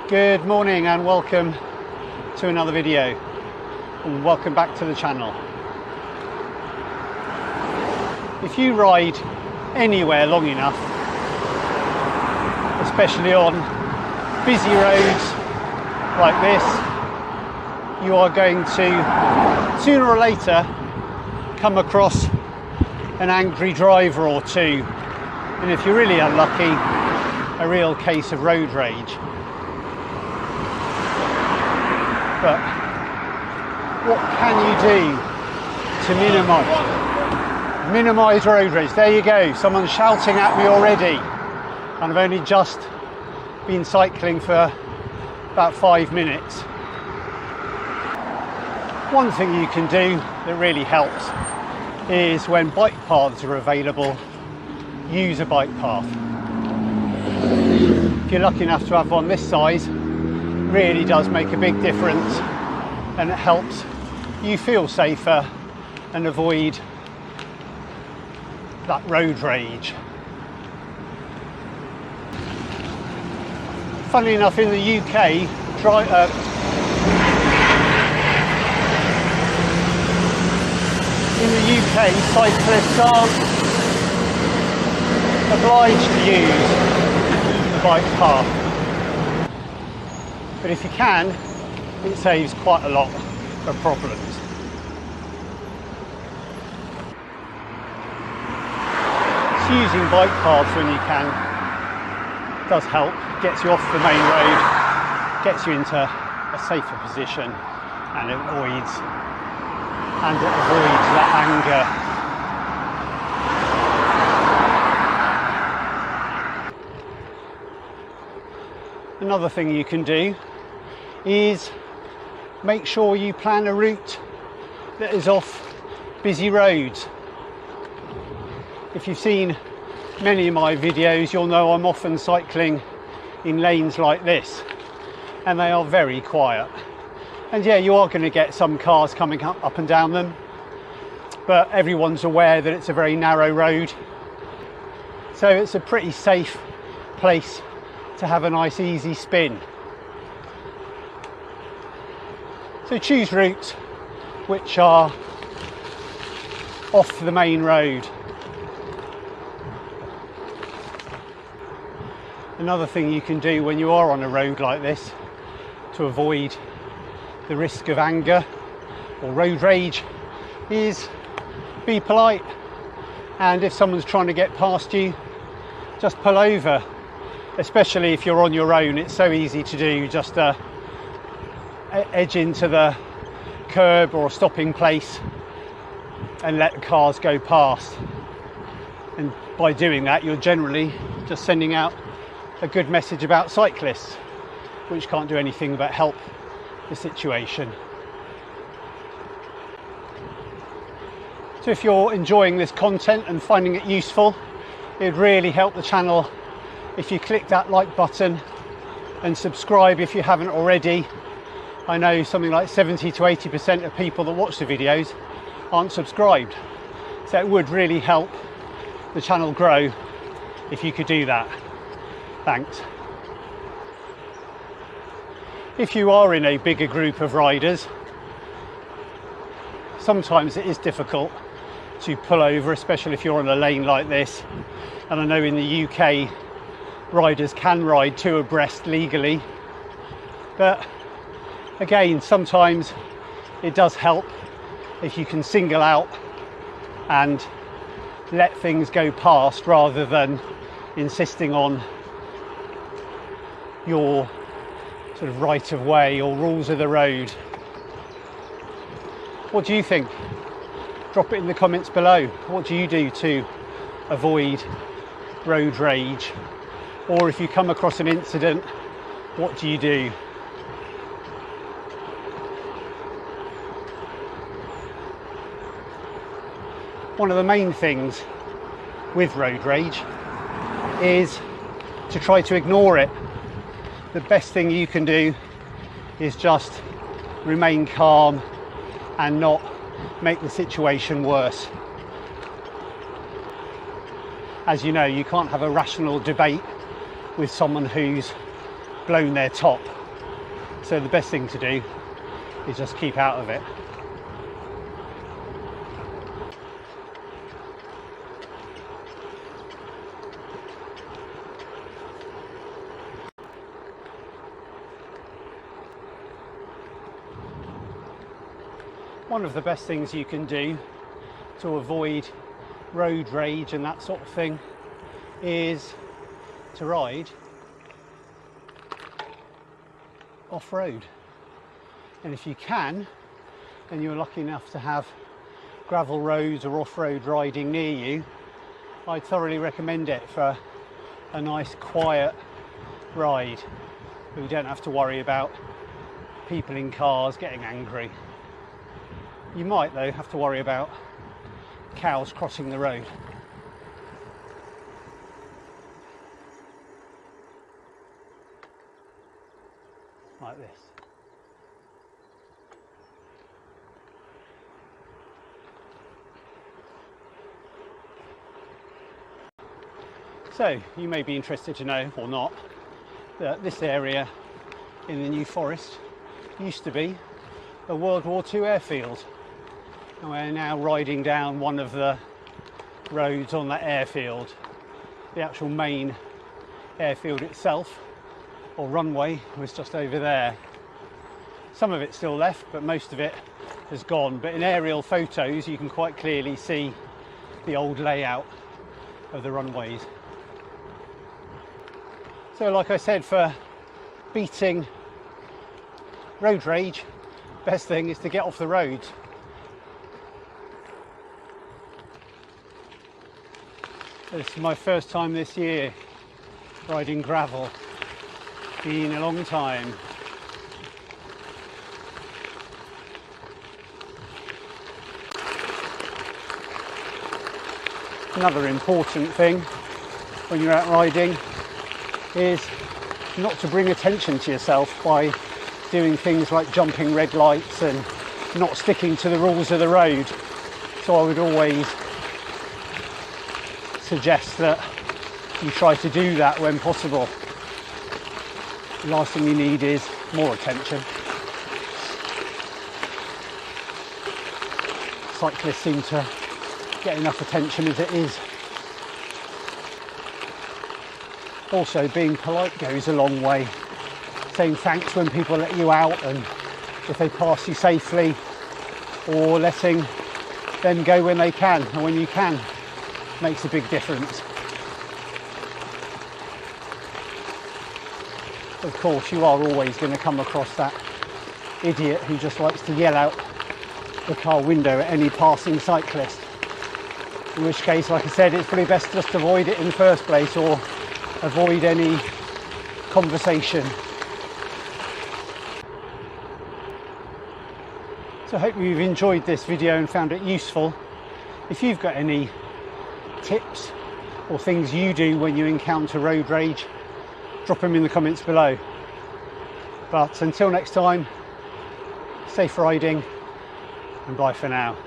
Good morning and welcome to another video, and welcome back to the channel. If you ride anywhere long enough, especially on busy roads like this, you are going to sooner or later come across an angry driver or two, and if you're really unlucky, a real case of road rage. But what can you do to minimise road rage? There you go, someone's shouting at me already, and I've only just been cycling for about 5 minutes. One thing you can do that really helps is when bike paths are available, use a bike path. If you're lucky enough to have one this size, really does make a big difference, and it helps you feel safer and avoid that road rage. Funnily enough, in the UK, cyclists aren't obliged to use the bike path. But if you can, it saves quite a lot of problems. So using bike paths when you can does help, gets you off the main road, gets you into a safer position, and it avoids that anger. Another thing you can do is make sure you plan a route that is off busy roads. If you've seen many of my videos, you'll know I'm often cycling in lanes like this, and they are very quiet. And yeah, you are going to get some cars coming up and down them, but everyone's aware that it's a very narrow road, so it's a pretty safe place to have a nice easy spin. So choose routes which are off the main road. Another thing you can do when you are on a road like this to avoid the risk of anger or road rage is be polite, and if someone's trying to get past you, just pull over. Especially if you're on your own, it's so easy to do, just edge into the curb or a stopping place and let the cars go past. And by doing that, you're generally just sending out a good message about cyclists, which can't do anything but help the situation. So if you're enjoying this content and finding it useful, it would really help the channel if you click that like button and subscribe if you haven't already. I know something like 70 to 80% of people that watch the videos aren't subscribed, so it would really help the channel grow if you could do that. Thanks. If you are in a bigger group of riders, sometimes it is difficult to pull over, especially if you're on a lane like this. And I know in the UK riders can ride two abreast legally, but again, sometimes it does help if you can single out and let things go past rather than insisting on your sort of right of way or rules of the road. What do you think? Drop it in the comments below. What do you do to avoid road rage? Or if you come across an incident, what do you do? One of the main things with road rage is to try to ignore it. The best thing you can do is just remain calm and not make the situation worse. As you know, you can't have a rational debate with someone who's blown their top. So the best thing to do is just keep out of it. One of the best things you can do to avoid road rage and that sort of thing is to ride off-road. And if you can, and you're lucky enough to have gravel roads or off-road riding near you, I'd thoroughly recommend it for a nice quiet ride. You don't have to worry about people in cars getting angry. You might though have to worry about cows crossing the road. Like this. So you may be interested to know, or not, that this area in the New Forest used to be a World War II airfield. And we're now riding down one of the roads on that airfield. The actual main airfield itself, or runway, was just over there. Some of it's still left, but most of it has gone. But in aerial photos, you can quite clearly see the old layout of the runways. So like I said, for beating road rage, best thing is to get off the roads. This is my first time this year riding gravel. Been a long time. Another important thing when you're out riding is not to bring attention to yourself by doing things like jumping red lights and not sticking to the rules of the road. So I would always suggest that you try to do that when possible. The last thing you need is more attention. Cyclists seem to get enough attention as it is. Also, being polite goes a long way. Saying thanks when people let you out and if they pass you safely, or letting them go when they can and when you can, makes a big difference. Of course, you are always going to come across that idiot who just likes to yell out the car window at any passing cyclist. In which case, like I said, it's probably best just to avoid it in the first place, or avoid any conversation. So I hope you've enjoyed this video and found it useful. If you've got any tips or things you do when you encounter road rage, drop them in the comments below. But until next time, safe riding and bye for now.